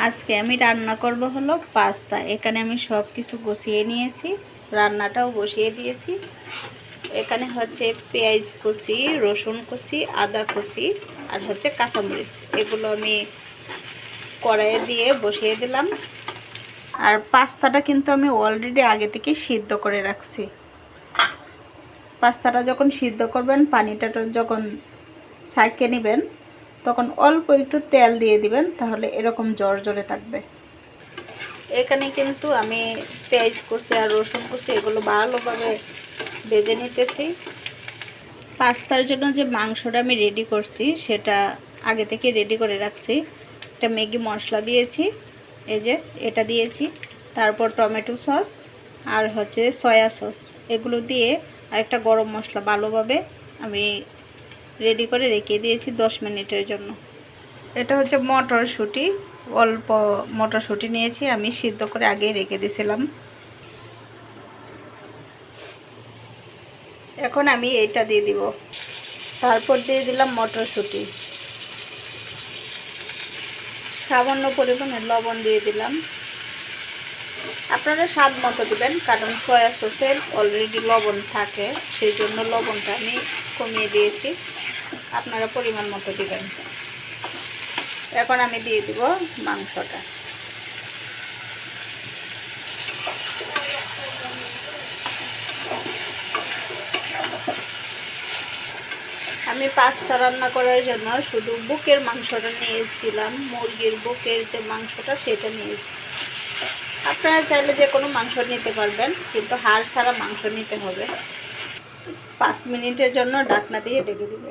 আজকে আমি রান্না করব হলো পাস্তা। এখানে আমি সব কিছু গুছিয়ে নিয়েছি, রান্নাটাও বসিয়ে দিয়েছি। এখানে হচ্ছে পেঁয়াজ কুচি, রসুন কুচি, আদা কুচি আর হচ্ছে কাঁচামরিচ, এগুলো আমি কড়াইয়ে দিয়ে বসিয়ে দিলাম। আর পাস্তাটা কিন্তু আমি অলরেডি আগে থেকে সিদ্ধ করে রাখছি। পাস্তাটা যখন সিদ্ধ করবেন, পানিটা যখন ছাঁকিয়ে নেবেন, তখন অল্প একটু তেল দিয়ে দিবেন, তাহলে এরকম জড়জড়ে থাকবে। এখানে কিন্তু আমি পেঁয়াজ কুচি আর রসুন কুচি এগুলো ভালোভাবে ভেজে নিতেছি। পাস্তার জন্য যে মাংসটা আমি রেডি করছি সেটা আগে থেকে রেডি করে রাখছি। একটা ম্যাগি মশলা দিয়েছি, এই যে এটা দিয়েছি, তারপর টমেটো সস আর হচ্ছে সয়া সস, এগুলো দিয়ে আর একটা গরম মশলা ভালোভাবে আমি রেডি করে রেখে দিয়েছি 10 মিনিটের জন্য। এটা হচ্ছে মটরশুঁটি, অল্প মটরশুঁটি নিয়েছি, আমি সিদ্ধ করে আগেই রেখে দিয়েছিলাম। এখন আমি এইটা দিয়ে দিব, তারপর দিয়ে দিলাম মটরশুঁটি, সামান্য পরিমাণে লবণ দিয়ে দিলাম। আপনারা স্বাদ মতো দিবেন, কারণ সয়া সসের অলরেডি লবণ থাকে, সেই জন্য লবণটা আমি কমিয়ে দিয়েছি, আপনারা পরিমাণ মতো দিবেন। এখন আমি দিয়ে দিব মাংসটা। আমি পাস্তা রান্না করার জন্য শুধু বুকের মাংসটা নিয়েছিলাম, মুরগির বুকের যে মাংসটা সেটা নিয়েছি। আপনারা চাইলে যে কোনো মাংস নিতে পারবেন, কিন্তু হাড় ছাড়া মাংস নিতে হবে। 5 মিনিটের জন্য ঢাকনা দিয়ে ঢেকে দিব।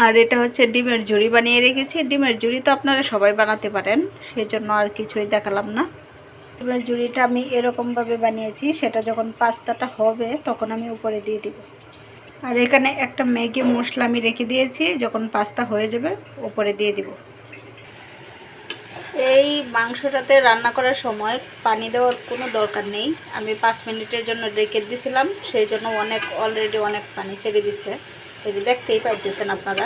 আর এটা হচ্ছে ডিমের ঝুড়ি বানিয়ে রেখেছি। ডিমের ঝুড়ি তো আপনারা সবাই বানাতে পারেন, সেজন্য আর কিছুই দেখালাম না। ডিমের ঝুড়িটা আমি এরকমভাবে বানিয়েছি, সেটা যখন পাস্তাটা হবে তখন আমি উপরে দিয়ে দিব। আর এখানে একটা ম্যাগি মশলা আমি রেখে দিয়েছি, যখন পাস্তা হয়ে যাবে উপরে দিয়ে দিব। এই মাংসটাতে রান্না করার সময় পানি দেওয়ার কোনো দরকার নেই, আমি 5 মিনিটের জন্য রেখে দিয়েছিলাম, সেই জন্য অলরেডি অনেক পানি ছেড়ে দিছে। এই যে দেখতেই পাইতেছেন আপনারা,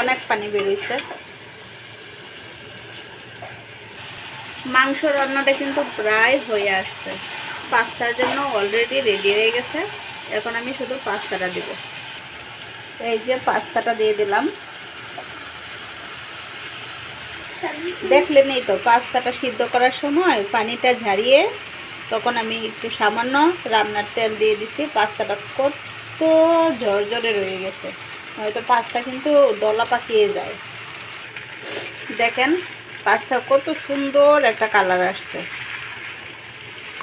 অনেক পানি বেরোইছে। মাংস রান্নাটা কিন্তু প্রায় হয়ে আসছে, পাস্তার জন্য অলরেডি রেডি হয়ে গেছে। এখন আমি শুধু পাস্তাটা দিব। এই যে পাস্তাটা দিয়ে দিলাম। দেখলেনই তো, পাস্তাটা সিদ্ধ করার সময় পানিটা ঝারিয়ে তখন আমি একটু সামান্য রান্নার তেল দিয়ে দিছি। পাস্তাটা কত ঝরঝরে রয়ে গেছে, হয়তো পাস্তা কিন্তু দলা পাকিয়ে যায়। দেখেন পাস্তার কত সুন্দর একটা কালার আসছে।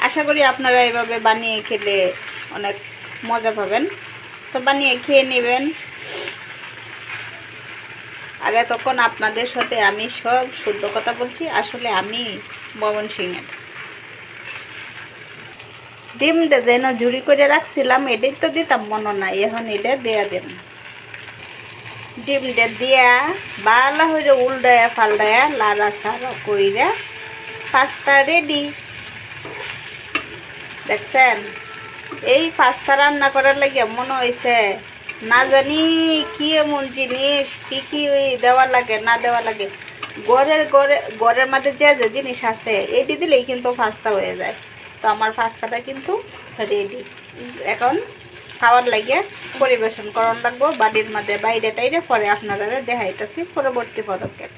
আশা করি আপনারা এভাবে বানিয়ে খেলে অনেক মজা পাবেন, তো বানিয়ে খেয়ে নেবেন। আর এতক্ষণ আপনাদের সাথে আমি সব শুদ্ধ কথা বলছি, আসলে আমি ময়মনসিংহের। ডিমটা যেন ঝুড়ি করে রাখছিলাম, এটাই তো দিতাম মনে নাই, এখন এটা দেয়া দেন। ডিমটা দিয়া ভালো হয়ে উল্টায়া পাল্টায়া লাড়া সারা কইরা পাস্তা রেডি। দেখছেন, এই পাস্তা রান্না করার লাগে মনে হয়েছে না জানি কি এমন জিনিস, কি দেওয়া লাগে না দেওয়া লাগে, ঘরের মধ্যে যে যে জিনিস আছে এটি দিলেই কিন্তু পাস্তা হয়ে যায়। তো আমার পাস্তাটা কিন্তু রেডি। এখন খাওয়ার লাগে পরিবেশন করার লাগবো বাড়ির মধ্যে, বাইরে টাইরে পরে আপনারা দেখাইতেছি পরবর্তী পদক্ষেপ।